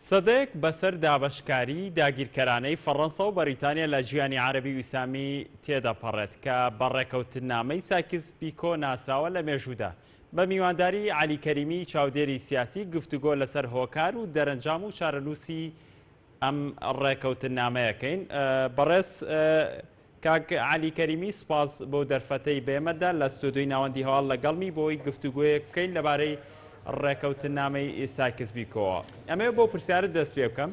سەدەیەک بەسەر دابەشکاری داگیرکەرانەی فەڕەنسا و بەریتانیا لە ژیانی عەرەبی و ئیسلامی تێدەپەڕێت کە بە ڕێکەوتنامەی سایکس پیکۆ ناسراوە لە مێژوودا بە میوانداری عەلی کەریمی چاودێری سیاسی گفتوگۆ لەسەر هۆکار و دەرەنجام و چارەنووسی ئەم ڕێکەوتنامەیەکەین. بەڕێز کاک عەلی کەریمی، سوپاس بۆ دەرفەتەی بێمەدا لە ستۆدیۆی ناوەندی هەواڵ لەگەڵمی بۆی گفتوگۆیەک بکەین لەبارەی ڕێکەوتنامەی سایکس پیکۆوە. ئەمە بۆ پرسیارت دەست پێ بکەم.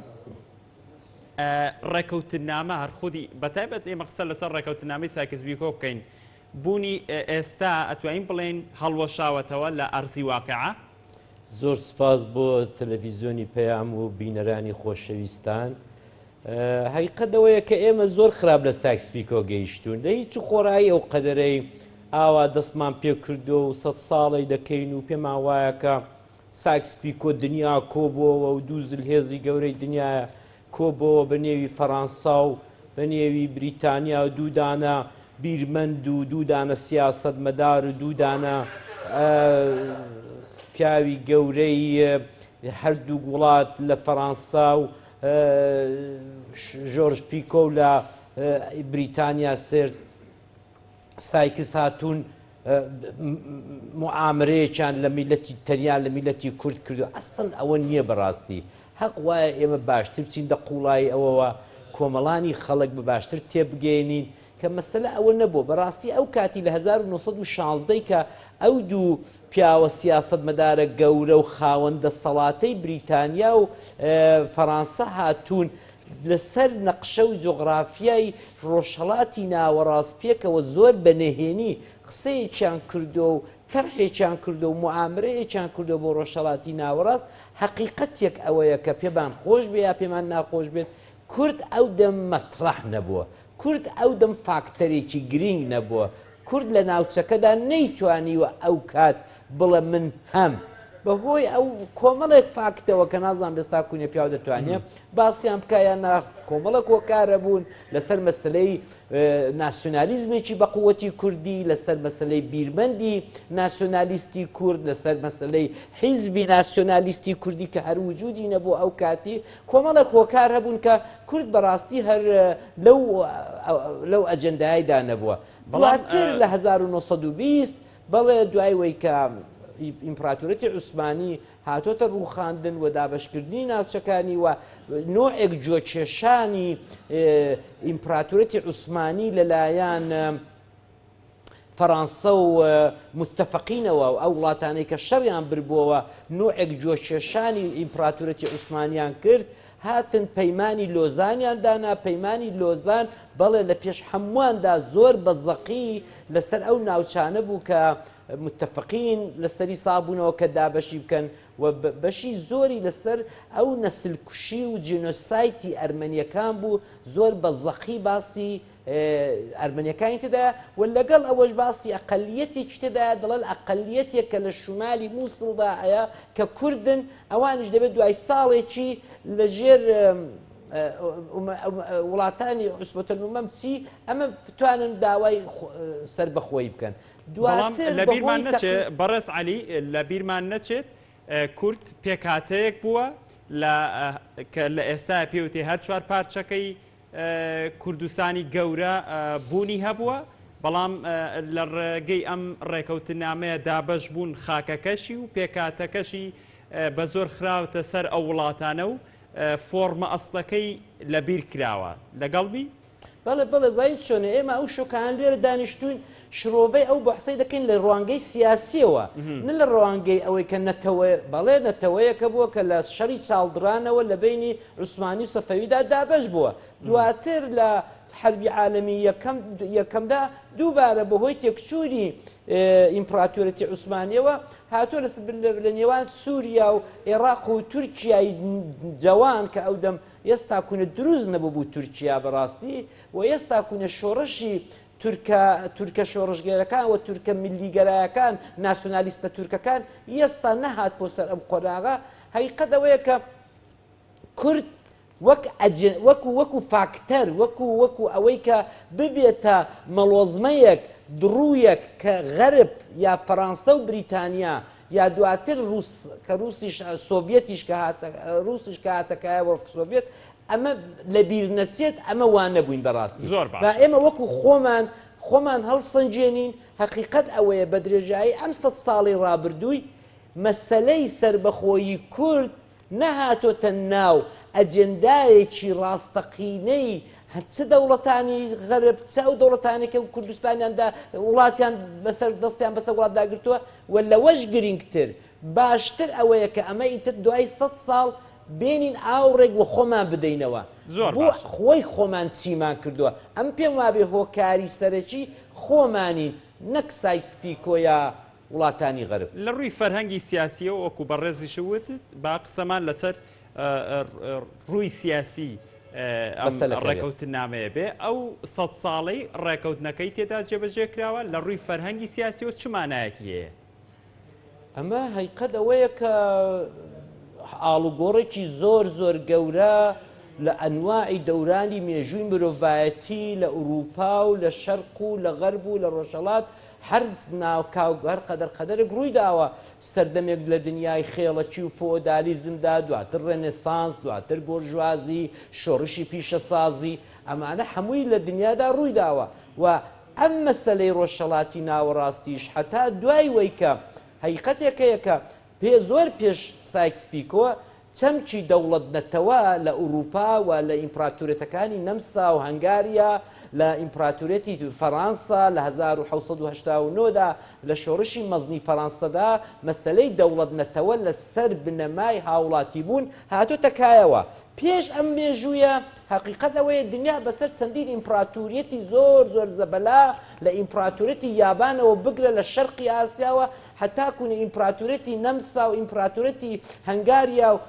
ڕێکەوتنامە هەرخودی بەتایبەت ئێمە قسە لەسەر ڕێکەوتنامەی سایکس پیکۆ بکەین، بوونی ئێستا ئەتوانین بڵێن هەڵوەشاوەتەوە لە ئەرزی واقعە؟ زۆر سپاس بۆ تەلەڤیزیۆنی پەیام و بینەرانی خۆشەویستان. حقیقەتەوەیە کە ئێمە زۆر خراپ لە سایکس پیکۆ گەیشتون، لە هیچ خۆڕایی ئەو قەدەرەی ئاوا دەستمان پێ کردو و 100 ساڵی دەکەین و پێمان وایە کە سایکس پیکۆ دنیا کۆبووەوە و دوو زلهێزی گەورەی دنیاە کۆبەوە بە نێوی فەڕەنسا و بە نێوی بریتانیا و دوودانە بیرمەند و دوودانە سیاسەتمەدار و دوودانە پیاوی گەورەی هەردوو وڵات لە فەڕەنسا و ژۆرژ پیکۆ و لە بریتانیا سێرس سایکس هاتوون موعامرەیەکیان لە میلەتی تەنیا لە میلەتی کورد کردو. ئەسڵ ئەوە نییە بەڕاستی. حەق وایە ئێمە باشتر بچین دە قوڵایی ئەوەوە کۆمەڵانی خەڵک بە باشتر تێبگەێنین کە مەسەلە ئەوە نەبوو. بەڕاستی ئەو کاتی لە 1916 کە ئەو دوو پیاوە سیاسەتمەدارە گەورە و خاوەندە سەڵاتەی بریتانیا و فەڕەنسا هاتوون لەسەر نەقشە و جۆغرافیای ڕۆژهەڵاتی ناوەڕاستپێکەوە زۆر بەنهێنی قسەیەکیان کردو و تەرحێکیان کردو و موعامرەیەکیان کردو بۆ ڕۆژهەڵاتی ناوەڕاست. حەقیقەتێک ئەوەیە کە پێمان خۆش بێ یا پێمان ناخۆش بێت، کورد ئەو دەم مەترەح نەبووە، کورد ئەو دەم فاکتەرێکی گرنگ نەبووە، کورد لە ناوچەکەدا نەیتوانیوە ئەو کات بڵێ من هەم بەهۆی ئەو کۆمەڵێک فاکتەوە کە نازانم ئێستا کوونێ پیاو دەتوانێت باسییان بکایان کۆمەڵە کۆکارە بوون لەسەر مەسلەی ناسیۆنالیزمێکی بە قووەتی کوردی، لەسەر مەسلەی بیرمەندی ناسیۆنالیستی کورد، لەسەر مەسلەی حیزبی ناسیۆنالیستی کوردی کە هەر وجودی نەبوو ئەو کاتی کۆمەڵێک هۆکار هەبوون کە کورد بەڕاستی هەر لەو ئەجەندایدا نەبووە. دواتر لە 1920 بەڵێ دوایەوەی کە ئیمپراتۆرەتی عوسمانی هاتۆتە ڕووخاندن و دابەشکردنی ناوچەکانی و نوعێک جۆکێشانی ئیمپراتۆرەتی عوسمانی لەلایەن فەڕەنسا و متتەفەقینەوە و ئەو وڵاتانەی کە شەڕیان بردبووەوە نوعێک جۆکێشانی ئیمپراتۆرەتی عوسمانیان کرد، هاتن پەیمانی لۆزانیان دانا. پەیمانی لۆزان بەڵێ لە پێش هەموواندا زۆر بەزەقی لەسەر ئەو ناوچانە بوو کە متتەفەقین لەسەری سابوونەوە کە دابەشی بکەن و بەشی زۆری لەسەر ئەو نەسلکوشی و جینۆسایتی ئەرمەنیەکان بوو. زۆر بەزەقی باسی ئەرمەنیەکانی تێدایە و لەگەڵ ئەوەش باسی ئەقەلیەتێکی تێدایە، دەڵێن ئەقەلیەتێک کە لە شمالی مووسڵدا هەیە کە کوردن، ئەوانش دەبێت دوای ساڵێکی لەژێر وڵاتانی عوسمەتەلمەم چی ئەمە بتوانن داوای سەربەخۆی بکەن. لە بیرمان نەچێت بەڕێز عەلی، لە بیرمان نەچێت کورد پێکهاتەیەک بووە کە لە ئێستا پێوتێ هەر چوار پارچەکەی کوردستانی گەورە بوونی هەبووە، بەڵام لە ڕێگەی ئەم ڕێکەوتنامەیە دابەش بوون خاکەکەشی و پێکاتەکەشی بە زۆر خراوەتە سەر ئەو وڵاتانە و فۆرمە ئەسڵەکەی لە بیر کراوە. لەگەڵبی؟ بەڵێ زایت چۆنە ئێمە ئەو شۆکان لێرە دانیشتوین شرۆڤەی ئەو بەحسەی دەکەین لە ڕوانگەی سیاسیەوە، نه لە ڕوانگەی ئەوەی کە نەتەوەی بەڵێ نەتەوەیەکە بووە کە لە شەڕی چاڵدرانەوە لە بینی عوسمانی و سەفەویدا دابەش بووە. دواتر لە حربی عالەمی یەکەمدا دووبارە بەهۆی تێکچووری ئیمپراتۆرەتی عوسمانیەوە هاتۆ لە نێوان سووریا و عێراق و تورکیای جەوان کە ئەو دەم ئێستا کوونە دروست نەبوو بوو تورکیا بەڕاستی و ئێستا کوونە شۆڕشی تورکە شۆڕژگەرەکان و تورکە میلیگەرایەکان ناسیۆنالیستە تورکەکان ئێستا نەهات بۆ سەر ئەم قۆناغا. حقیقەت ئەوەیە کە کورد وەکو فاکتەر وەکو ئەوەی کە ببێتە مەڵۆزمەیەک دڕوویەک کە غەرب یا فەڕەنسا و بریتانیا یا دواتر کە رووسیش سۆڤێتیش رووسیش کە هاتەکایەوە سۆڤێت ئەمە لە بیر نەچێت ئەمە وان نەبووین بەڕاستی زۆر باش. با ئێمە وەکو خۆمان هەڵسەنجێنین حەقیقەت ئەوەیە بە درێژایی ئەم 100 ساڵی ڕابردووی مەسەلەی سربەخۆیی کورد نەهاتۆتە ناو ئەجێندایەکی ڕاستەقینەی هەرچە دەوڵەتانی غەرب چا و دەوڵەتانێکە و کوردستانیاندا وڵاتیان بەسەر دەستیان بەسەر وڵاتداگرتووە و لەوەش گرنگتر باشتر ئەوەیە کە ئەمە ئیتر دوای 100 ساڵ بێنین ئاوڕێک و خۆمان بدەینەوە بۆ خۆی خۆمان چیمان کردووە ئەم پێم وابێ هۆکاری سەرەکی خۆمانین نەک سایسپیکۆ یا وڵاتانی غەرب لە ڕووی فەرهەنگی سیاسیەوە وەکو بەڕێزی شوت با قسەمان لەسەر ڕووی سیاسی ڕێکەوتن نامەیە بێ ئەو 100 ساڵەی ڕێکەوتنەکەی تێدا جێبەجێ کراوە لە ڕووی فەرهەنگی سیاسیەوە چ مانایەکی هەیە؟ ئەمە هەیقەت ئەوەیە کە ئاڵوگۆڕێکی زۆر گەورە لە ئەنواعی دەورانی مێژووی مرۆڤایەتی لە ئوروپا و لە شەرق و لە غەرب و لە ڕۆژهەڵات هەر ناوکاو هەر قەدەرێک ڕووی داوە سەردەمێک لە دنیای خێڵەکی و فۆدالیزمدا دواتر ڕێنێسانس دواتر بۆرژوازی شۆڕشی پیشەسازی ئەمانە هەمووی لە دنیادا ڕووی داوە و ئەم مەسەلەی ڕۆژهەڵاتی ناوەڕاستیش هەتا دوای وەی کە هەیقەتێکەیە کە زۆر پێش سایکس-پیکۆ چەمکی دەوڵەت نەتەوە لە ئوروپا و لە ئیمپراتورێتەکانی نەمسا و هەنگاریا لە ئیمپراتورێتی فەڕەنسا لە 1970دا لە شۆڕشی مەزنی فەڕەنسەدا مەسەلەی دەوڵەت نەتەوە لە سەر بنەمای هاوڵاتی بوون هاتۆتە کایەوە پێش ئەم مێژوویە حقیقەت ئەوەیە دنیا بەسەر چەندین ئیمپراتوریەتی زۆر زەبەلا لە ئیمپراتورێتی یابانەوە بگرە لە شەرقی ئاسیاوە هەتاکوونی ئیمپراتورێتی نەمسا و ئیمپراتورێتی هەنگاریا و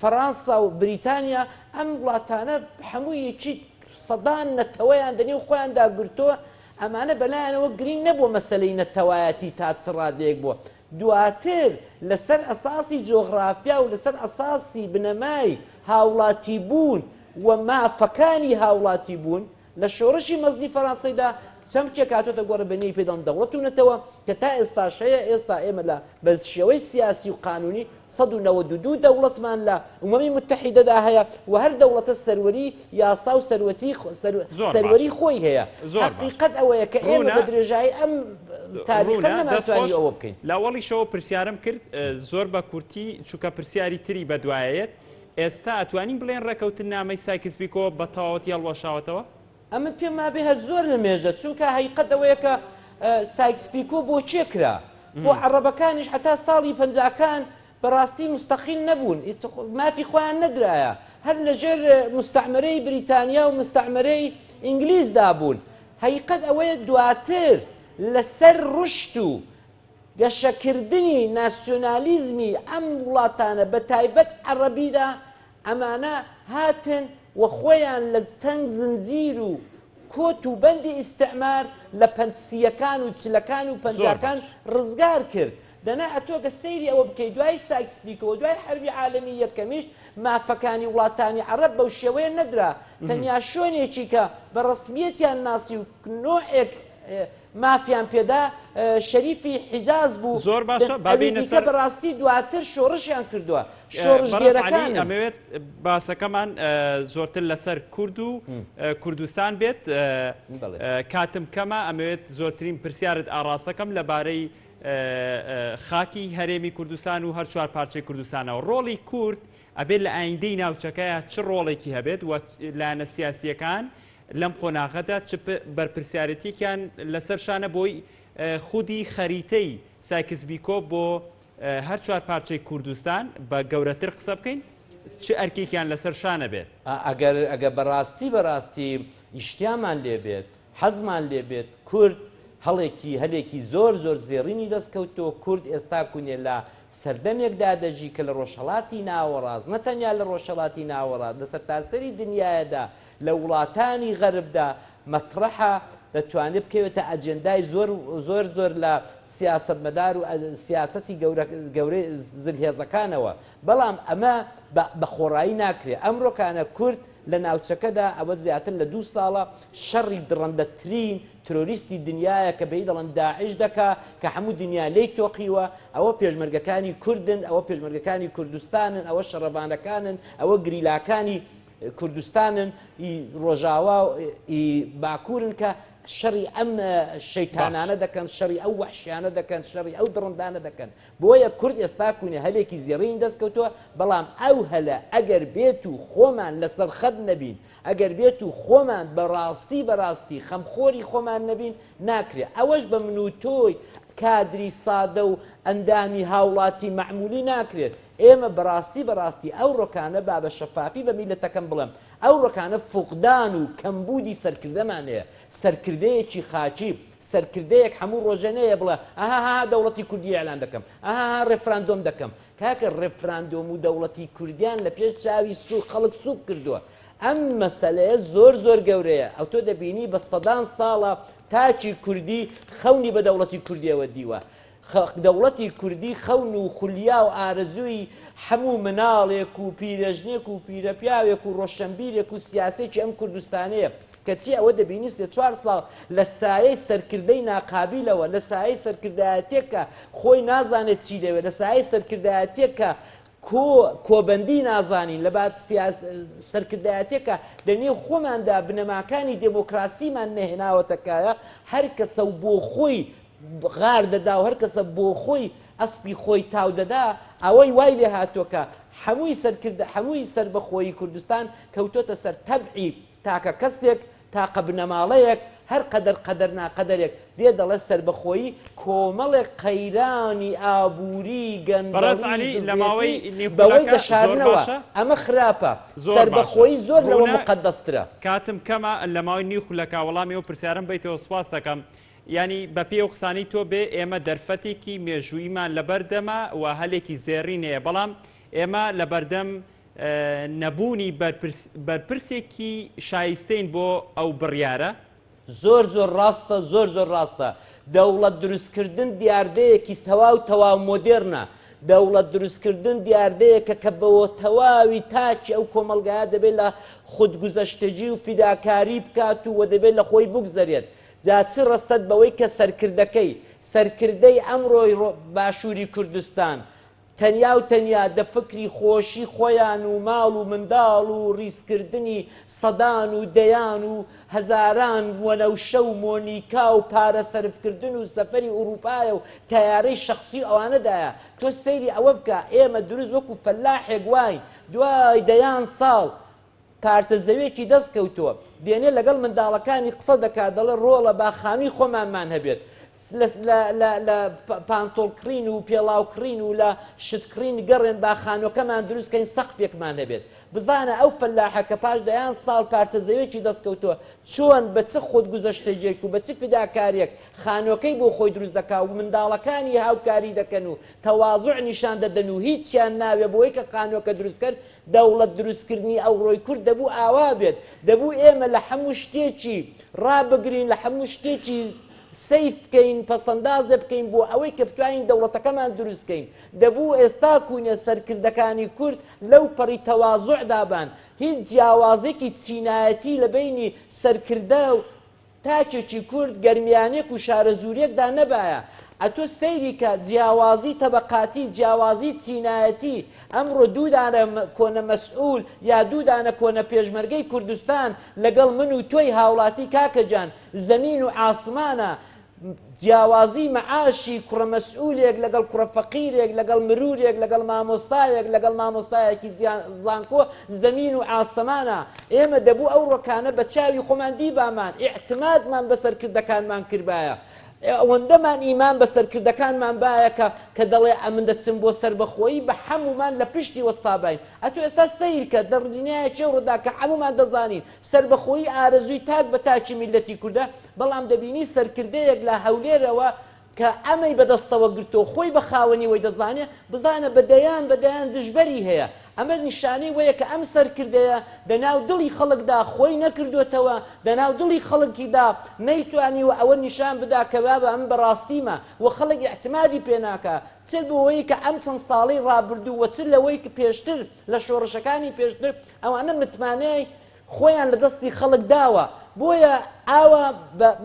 فەڕەنسا و بریتانیا ئەم وڵاتانە هەموویەکی سەدان نەتەوەیان دەنێ و خۆیان داگرتووە ئەمانە بەلایەنەوە گرنگ نەبووە مەسەلەی نەتەوایەتی تا چ ڕادەیەک بووە دواتر لەسەر ئەساسی جۆغرافیا و لەسەر ئەساسی بنەمای هاوڵاتی بوون و مافەکانی هاوڵاتی بوون لە شۆڕشی مەزنی فەڕەنسەیدا چەمکێک هاتۆتە گۆڕە بەنێی پێدەڵم دەوڵەت و نەتەوە کە تا ئێستاشەیە ئێستا ئێمە لە بەشێوەی سیاسی و قانونی 192 دەوڵەتمان لە ئومەمی متحیدەدا هەیە و هەر دەوڵەتە سەروەری یاسا و سەروەری خۆی هەیە حقیقەت ئەوەیە کە ئێمە بە درێژایی ئەم تاریخە نەماتوانی ئەوە بکەین لە وەڵیشەوە پرسیارم کرد زۆر بە کورتی چووکە پرسیاری تری بەدوایەت ئێستا ئەتوانین بڵێن ڕێکەوتن نامەی سایکس-پیکۆ بە تەواوەتی هەڵوەشاوەتەوە ئەمە پێم وابێ هەر زۆر لەمێژە چونکە هەیقەت ئەوەیە کە سایکس-پیکۆ بۆ چێکرا بۆ عەرەبەکانیش هەتا ساڵی پەنجاکان بەڕاستی مستەقیل نەبوون مافی خۆیان نەدرایە هەر لەژێر مستەعمەرەی بریتانیا و مستەعمەرەی ئینگلیزدا بوون هەیقەت ئەوەیە دواتر لەسەر ڕشت و گەشەکردنی ناسیۆنالیزمی ئەم وڵاتانە بە تایبەت عەرەبیدا ئەمانە هاتن و خۆیان لە چەند زنجیر و کۆت و بەندی ئیستعمار لە پەنسیەکان و چلەکان و پەنجاکان ڕزگار کرد دەنا ئەتۆگە سەیری ئەوە بکەیت دوای سایکس-پیکۆ دوای حەربی عالەمی یەکەمیش مافەکانی وڵاتانی عەرەب بەو شێوەیە نەدرا تەنیا شوێنێکی کە بە ڕەسمیەتیان ناسی و نۆعێک مافیان پێدا شەریفی حیجاز بوو زۆر باشە بابینەکە بەڕاستی دواتر شۆڕشیان کردووە شۆڕژگێرەکان ئەمەوێت باسەکەمان زۆرتر لەسەر کورد و کوردستان بێت کاتم کەمە ئەمەوێت زۆرترین پرسیارت ئاڕاستەکەم لەبارەی خاکی هەرێمی کوردستان و هەر چوار پارچەی کوردستانەوە ڕۆڵی کورد ئەبێت لە ئایندەی ناوچەکەیە چ ڕۆڵێکی هەبێت و لایەنە سیاسیەکان لەم قۆناغەدا چ بەرپرسیارەتێکیان لەسەر شانە بۆی خودی خەریتەی سایکس-پیکۆ بۆ هەر چوار پارچەی کوردستان بە گەورەتر قسە بکەین چ ئەرکێکیان لەسەر شانە بێت ئەگەر بەڕاستی ئیشتیامان لێبێت حەزمان لێبێت کورد هەڵێکی زۆر زێڕینی دەستکەوتەوە کورد ئێستا کوونێ لە سەردەمێکدا دەژی کە لە ڕۆژهەڵاتی ناوەڕاست نەتەنیا لە ڕۆژهەڵاتی ناوەڕاست لە سەرتاسەری دنیاەدا لە وڵاتانی غەربدا مەطرحە دەتوانێت بکەوێتە ئەجێندای زۆر لە سیاسەتمەدار و سیاسەتی گەورەی زلهێزەکانەوە بەڵام ئەمە بە خۆڕایی ناکرێت ئەمڕۆکانە کورد لە ناوچەکەدا ئەوە زیاتر لە 2 ساڵە شەڕی درڕندەترین ترۆریستی دنیاە کە بەی دەڵەن داعش دەکا کە هەموو دنیا لێی تۆقیوە ئەوە پێشمەرگەکانی کوردن ئەوە پێشمەرگەکانی کوردستانن ئەوە شەڕەبانەکانن ئەوە گریلاکانی کوردستانن ڕۆژاوا باکوورن کە شەڕی ئەم شەیتانانە دەکەن شەڕی ئەو وەحشیانە دەکەن شەڕی ئەو دڕندانە دەکەن بۆیە کورد ئێستا کوونێ هەلێکی زێڕین دەستکەوتووە بەڵام ئەو هەلە ئەگەر بێت و خۆمان لەسەر خەت نەبین ئەگەر بێت و خۆمان بەڕاستی خەمخۆری خۆمان نەبین ناکرێت ئەوەش بە من و تۆی کادری سادە و ئەندامی هاوڵاتی معمولی ناکرێت ئێمە بەڕاستی ئەو ڕۆکانە با بە شەفافی بە میلەتەکەم بڵێم ئەو ڕۆکانە فوقدان و کەمبوودی سەرکردەمان هەیە سەرکردەیەکی خاچی سەرکردەیەک هەموو ڕۆژەنەیە بڵێ ئەها دەوڵەتی کوردی ئێعلان دەکەم ئەها ڕێفراندۆم دەکەم کاکە ڕێفراندۆم و دەوڵەتی کوردیان لە پێش چاوی خەڵک سووک کردووە ئەم مەسەلەیە زۆر گەورەیە ئەو تۆ دەبینی بە سەدان ساڵە تاچی کوردی خەونی بە دەوڵەتی کوردیەوە دیوە دەوڵەتی کوردی خەون و خولیا و ئارەزووی هەموو مناڵێک و پیرەژنێک و پیرەپیاوێک و ڕۆشنبیرێک و سیاسێکی ئەم کوردستانەیە کەچی ئەوە دەبینی 3-4 ساڵ لە سایەی سەرکردەی ناقابلەوە لە سایەی سەرکردایەتێکە خۆی نازانێت چی دەوێت لە سایەی سەرکردایەتێکە کۆبەندی نازانین لە بعد سەرکردایەتێکە لەنێو خۆماندا بنەماکانی دموکراسیمان نەهێناوەتەکایە هەر کەسە بۆ خۆی غار دەدا و هەر کەسە بۆ خۆی ئەسپی خۆی تاو دەدا ئەوەی وای لێ هاتووەکە هەمووی سەر بەخۆی کوردستان کەوتۆتە سەر تەبعی تاکە کەسێک تاقە بنەماڵەیەک هەر قەدەر ناقەدەرێک بێ دەڵێ سەربەخۆیی کۆمەڵێک قەیرانی ئابووری گەندەوەی دەشارنەوە ئەمە خراپە سەربەخۆیی زۆر لەوە مقەدەسترە کاتم کەمە لە ماوەی نیخولەکە وەڵامی و پرسیارم بیتەوە سوپاس دەکەم ینی بە پێ و قسانی تۆ بێ ئێمە دەرفەتێکی مێژوویمان لە بەردەمە و هەلێکی زێڕینەیە بەڵام ئێمە لە بەردەم نەبوونی بەرپرسێکی شایستەین بۆ ئەو بڕیارە زۆر ڕاستە زۆر ڕاستە دەوڵەت دروستکردن دیاردەیەکی تەواو مۆدێرنە دەوڵەت دروستکردن دیاردەیەکە کە بەوە تەواوی تاچی ئەو کۆمەلگایە دەبێت لە خودگوزەشتەجی و فیداکاری بکات و دەبێت لە خۆی بگذەرێت جا چ ڕەسەد بەوەی کە سەرکردەی ئەمڕۆی باشووری کوردستان تەنیا دەفکری خۆشی خۆیان و ماڵ و منداڵ و ڕیزکردنی سەدان و دەیان و هەزاران وەنەوشە و مۆنیکا و پارە سەرفکردن و سەفەری ئوروپایە و تەیارەی شەخصی ئەوانەدایە تۆ سەیری ئەوە بکە ئێمە دروست وەکو فەلاحێک واین دوای دەیان ساڵ پارچە زەویەکی دەست کەوتووە دێنێ لەگەڵ منداڵەکانی قسە دەکات دەڵێ ڕۆڵە باخانووی خۆمانمان هەبێت لە پانتۆڵکڕین و پێڵاوکڕین و لە شتکڕین گەڕێن باخانۆکەمان دروستکەین سەقفێکمان هەبێت بزانە ئەو فەلاحە کە پاش دەیان ساڵ پارچە زەویەکی دەستکەوتووە چۆن بە چ خۆتگوزەشتەجێک و بە چ فیداکاریەک خانۆکەی بۆ خۆی دروست دەکا و منداڵەکانی هاوکاری دەکەن و تەواضع نیشان دەدەن و هیچیان ناوێ بۆی کە خانۆکە دروستکرد دەوڵەت دروستکردنی ئەو ڕۆی کورد دەبوو ئاوا بێت دەبوو ئێمە لە هەموو شتێکی ڕابگرین لە هەموو شتێکی سیف بکەین پەسەندازە بکەین بۆ ئەوەی کە بتوانین دەوڵەتەکەمان دروستکەین دەبوو ئێستا کوونێ سەرکردەکانی کورد لەو پەڕی تەواضع دابان هیچ جیاوازێکی چینایەتی لە بینی سەرکردە و تاکێکی کورد گەرمیانێک و شارە زوریەکدا نەبایە ئەتۆ سەیری کە جیاوازی تەبەقاتی جیاوازی چینایەتی ئەمڕۆ دوودانە کۆنە مەسئول یا دوودانە کۆنە پێشمەرگەی کوردستان لەگەڵ من و تۆی هاوڵاتی کاکەجان زەمین و ئاسمانە جیاوازی مەعاشی کوڕە مەسئولێک لەگەڵ کوڕە فەقیرێک لەگەڵ مرورێک لەگەڵ مامۆستایەک لەگەڵ مامۆستایەکی زانکۆ زەمین و ئاسمانە ئێمە دەبوو ئەو ڕۆکانە بە چاوی خۆمان دیبامان ئیعتمادمان بە سەرکردەکانمان کردبایە ئەوەندەمان ئیمان بە سەرکردەکانمان باەکە کە دەڵێ ئەمن دەچم بۆ سەربەخۆیی بە هەمومان لە پشتی وەستابین ئەتۆ ئێستا سیرکە دەڕدنیایە ڕوودا کە هەمومان دەزانین سەربەخۆیی ئارەزووی تاک بە تاکی میلەتی کوردە بەڵام دەبینی سەرکردەیەک لە هەولێرەوە کە ئەمەی بەدەستەوە گرتۆ خۆی بە خاوەنی وەی دەزانێ بزانە بەدەیان دژبەری هەیە ئەمە نیشانەی وەیە کە ئەم سەرکردەیە لەناو دڵی خەڵکدا خۆی نەکردوێتەوە لەناو دڵی خەڵکیدا نەیتوانیوە ئەوە نیشان بدا کە بابە ئەم بەڕاستیمە و خەڵک احتمادی پێناکە چ بەوەی کە ئەم چەند ساڵی ڕابردووە چ لەوەی کە پێشتر لە شۆڕشەکانی پێشتر ئەوانە متمانەی خۆیان لە دەستی خەڵک داوە بۆیە ئاوە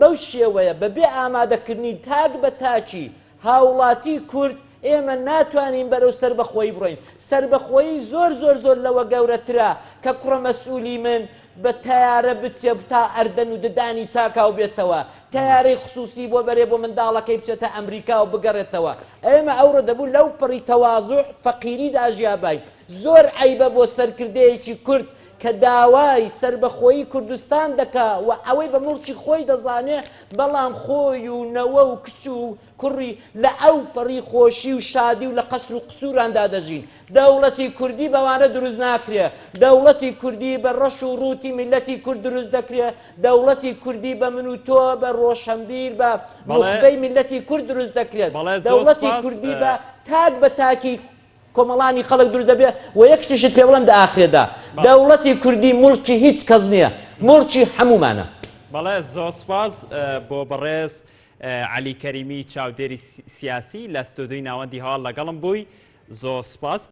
بەو شێوەیە بەبێ ئامادەکردنی تاک بە تاکی هاوڵاتی کورد ئێمە ناتوانین بەرەو سربەخۆیی بڕۆین سربەخۆیی زۆر زۆر زۆر لەوە گەورەترە کە کوڕە مەسئولی من بە تیارە بچێ تا ئەردەن و ددانی چاکاو بێتەوە تیارەی خصوصی بۆ بەرێ بۆ منداڵەکەی بچێتە ئەمریکا و بگەڕێتەوە ئێمە ئەوڕۆ دەبوو لەو پڕی تەواضوع فەقیریدا ژیابای زۆر عەیبە بۆ سەرکردەیەکی کورد کە داوای سربەخۆیی کوردستان دەکا و ئەوەی بە مڵکی خۆی دەزانێ بەڵام خۆی و نەوە و کچ و کوڕی لە ئەو پەڕی خۆشی و شادی و لە قەسر و قسووراندا دەژین دەوڵەتی کوردی بەوانە دروست ناکرێ دەوڵەتی کوردی بە ڕەش و ڕووتی میلەتی کورد دروست دەکرێ دەوڵەتی کوردی بە من و تۆ بە ڕۆشنبیر بە نوخبەی میلەتی کورد دروست دەکرێت دەوڵەتی کوردی بە تاک بە تاکی کۆمەڵانی خەڵک دروست دەبێت و یەک شتیشت پێ بڵێم ئاخرێدا دەوڵەتی کوردی مڵکی هیچ کەس نییە مڵکی هەمومانە بەڵێ زۆر سپاس بۆ بەڕێز عەلی کەریمی چاودێری سیاسی لە ستودیۆی ناوەندی هەواڵ لەگەڵم بووی زۆر سپاس